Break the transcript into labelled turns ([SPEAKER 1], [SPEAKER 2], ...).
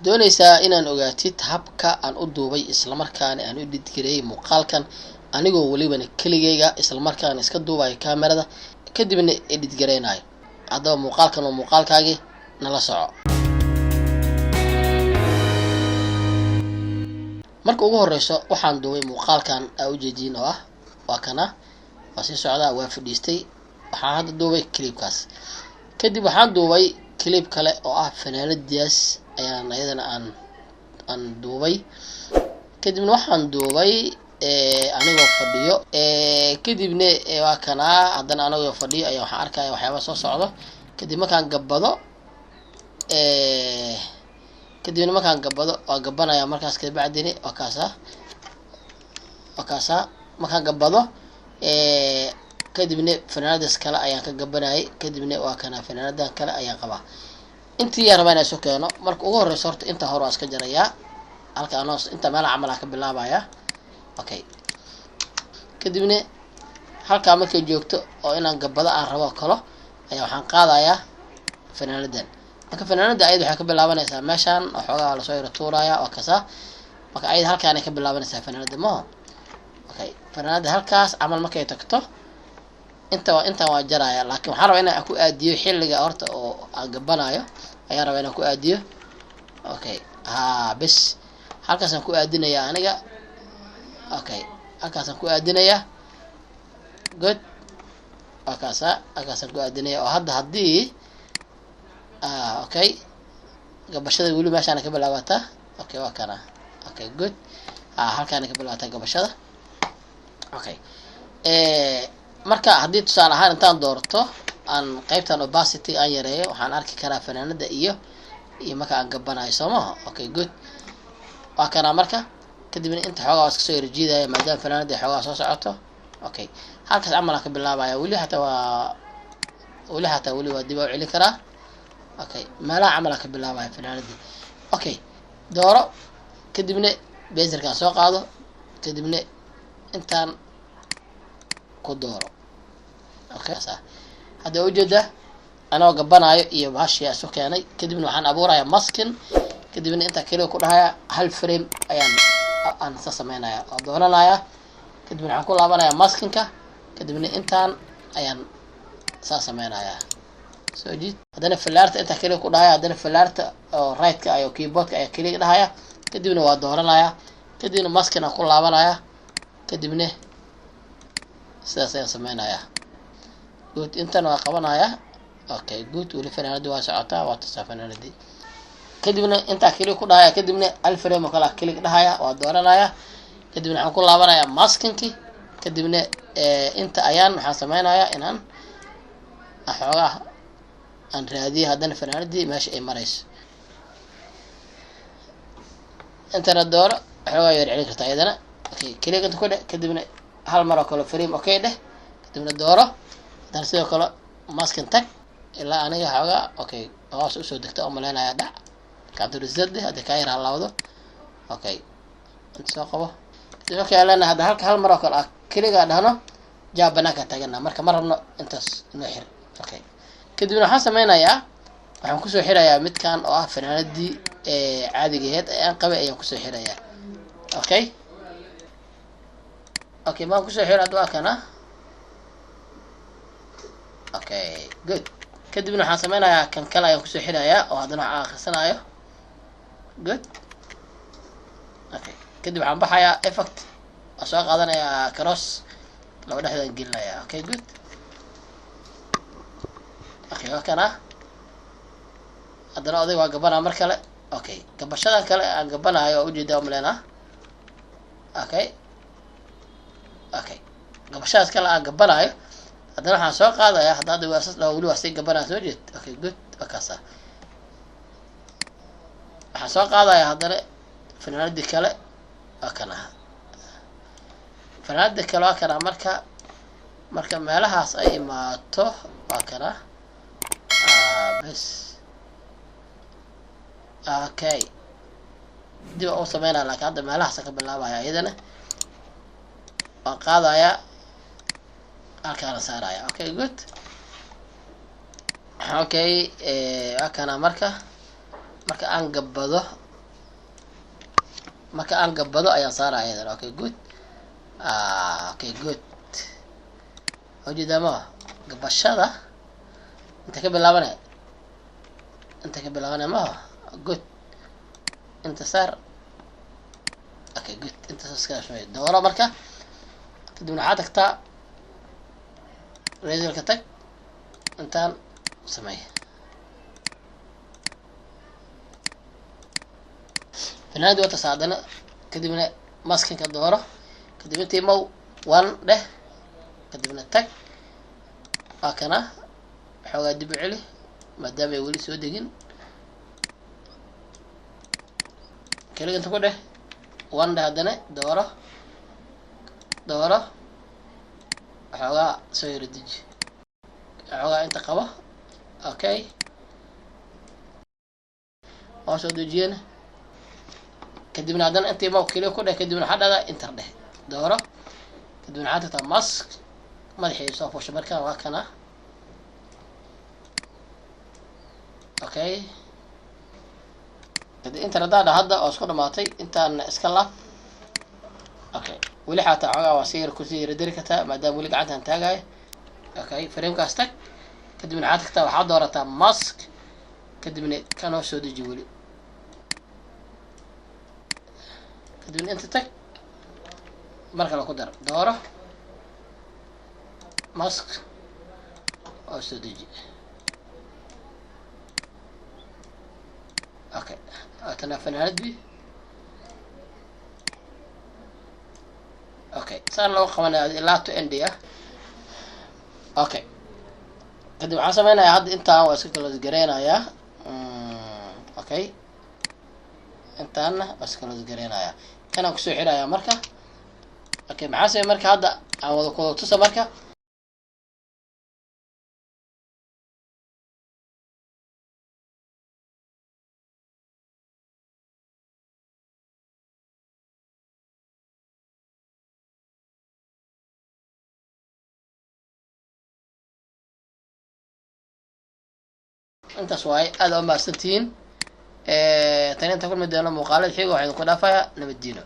[SPEAKER 1] doonaysaa inaan ogaatid habka aan u duubay isla markaana aan u dhidgareeyay muuqaalkan anigoo walibana keligayga isla markaana iska duubayo kaamirada kadibna edit gareynayo hadaba muuqaalkan oo muuqaalkaagi nala soco marka ugu horeyso waxaan duubay muuqaalkan u jeedin oo ah waa kana waa si socda waa fadhiistay waxaan hadda duubay clipkaas kadib waxaan duubay clip kale oo ah fanaanadiyaas ayaan ayadana aan duubay kadibna waxaan duubay anigoo fadhiyo kadibna waa kana haddana anigoo fadhiyo ayaa waxaan arkayaa waxyaabo soo socdo kadib markaan gabado kadibna markaan gabado waa gabanaya markaas ka bacdina waa kaasa markaan gabado kadibna fanaanadaas kale ayaan ka gabanayay kadibna waa kana fanaanadan kale ayaan qabaa intii yar baan soo keeno marka ugu horeyso horta inta hore waan iska jarayaa halka anoos inta meel camal ka bilaabaya okay kadibna halka markay joogto oo inaan gabado aan rabo kalo ayaa waxaan qaadayaa fanaanadan marka fanaanada ayad waxay ka bilaabanaysaa meeshan oo xogaa la soo yiro tuuraya oo kasa marka ayad halkaan ay ka bilaabanaysaa fanaanada ma okay fanaanada halkaas camal markay tagto inta waa jaraya laakiin waxaan rabaa inaan ku aadiyo xilliga horta oo aan gabanayo ayaan rabaa inaan ku aadiyo okay bes halkaas aan ku aadinaya aniga okay halkaas aan ku aadinaya good halkaas aan ku aadinaya oo hadda hadii okay gabashada wali meeshaan ka bilaabata okay waa kana okay good halkaan ka bilaabata gabashada okay marka hadii tusaale ahaan intaan doorto aan qaybtan opacity aan yareeyo waxaan arki karaa fanaanada iyo marka aan gabanayo Soomaa okay good waa kana marka kadibna inta xogaa iska soo yarjiidaya maadaama fanaanada xogaa soo socoto okay halkaas camal ka bilaabaya wali hata wali waa dib u celi karaa okay mala camal ka bilaabaya fanaanada okay dooro kadibna beezerka soo qaado kadibna intaan ku dooro okay hada ujeeda anoo gabanayo iyo baashiya soo keenay kadibna waxaan abuurayaa maskin kadibna inta kale ku dhahaya hal frame ayaan sameynaya oo dooranaya kadibna waxaan ku laabanayaa maskinka kadibna intaan ayaan sameynaya soo jid hadana falaarta inta kale ku dhahaya hadana falaarta oo right-ka ayo keyboard-ka ayaa kale dhahaya kadibna waa dooranaya kadibna maskina ku laabanaya kadibna sidaas ayaan sameynaya good intan waa qabanaya okay good wali fanaanadu waa socotaa waa tasaa fanaanadii kadibna inta kale ku dhahaya kadibna al frame kala kale dhahaya waa dooranaya kadibna waxaan ku laabanaya maskinki kadibna inta ayaan waxaan sameynaya inaan xogaa aan raadiyo hadana fanaanadii meesha ay marayso intana dooro xogaa yar celin kartaa iyadana okay kale inta ku dheh kadibna hal mar oo kale frame okay dheh kadibna dooro hadana sidoo kale maskin tag ilaa aniga xogaa okay hoos u soo degto oo maleynaya dhac kaaduru zad hadda ka yar halawdo okay inta soo qabo sidoo kale hada halka hal mar oo kale kaliga dhahno jaabana ka tagana marka ma rabno intaas inoo xir okay kadibna waxaan sameynayaa waxaan ku soo xirayaa midkan oo ah fanaanadii caadigeed aan qabay ayaan ku soo xirayaa okay okay ma ku soo xiraa waa kana okay good kadibna waxaan sameynayaa kan kale ayaan ku soo xirayaa oo hadana aan akhrisanayo good okay kadib waxaan baxayaa effect soo qaadanayaa cross laba dhexdan gelinaya okay good okay waa kana hadana oday waa gabana mar kale okay gabashadan kale aan gabanayo oo ujeedaa umleena okay okay gabashadaas kale aan gabanayo hadana waxaan soo qaadayaa hadda waa asas wali waa si gabana soo jeed okay good wakaasa waxaan soo qaadayaa hadana fanaanadii kale waa kana fanaanada kale waa kana marka meelahaas ay imaato waa kana bes okay dib u sameynaa laakiin hadda meelahaas ka bilaabaya iyadana waan qaadaya halkaan saaraya okay good okay akana marka aan gabado marka aan gabado ayaan saaraya iyadana. Okay good. Okay good. ujeedaa ma gabashada inta ka bilaabanay ma good inta saar. Okay good inta iska shaqeey dooro marka kadibna waxaad tagtaa razorka tag intaan sameey finaadi wata saadana kadibna maskinka dooro kadibna tiimow 1 dheh kadibna tag akana xoogaa dib u celi maadaama ay weli soo degin kaliya inta ku dheh 1 dheh haddana dooro xoogaa soo yara deji xoogaa inta qabo. Okay oo soo dejiyeen kadibna haddana intii ma kaliya ku dheh kadibna waxaa dhahdaa enter dheh dooro kadibna waxaad tagtaa mask madaxii soo fusho markaan waa kana. Okay kadib inta haddaa hadda oo isku dhamaatay intaan iska laab. Okay weli xataa xoogaa waa si yar kusii yara dari kartaa maadaama weli gacantaan taagayo. Okay framekaas tag kadibna waxaad tagtaa waxaad doorataa mask kadibna kanoo soo deji weli kadibna inta tag mar kale ku dar dooro mask oo soo deji. Okay atana fanaanadii. Okay saan loo qabanaya ilaa to end ah. Okay kadib waxaan sameynayaa hadda intaan waa iska kala gareynayaa. Okay intaana waa iska kala gareynayaa kanaan kusoo xirayaa marka. Okay maxaa samey marka hadda aan wada ku tusa marka intaas waay aad u mahadsantihiin. Tani inta kulmi doono muuqaalada xiga waxaan ku dhaafayaa nabadgelyo.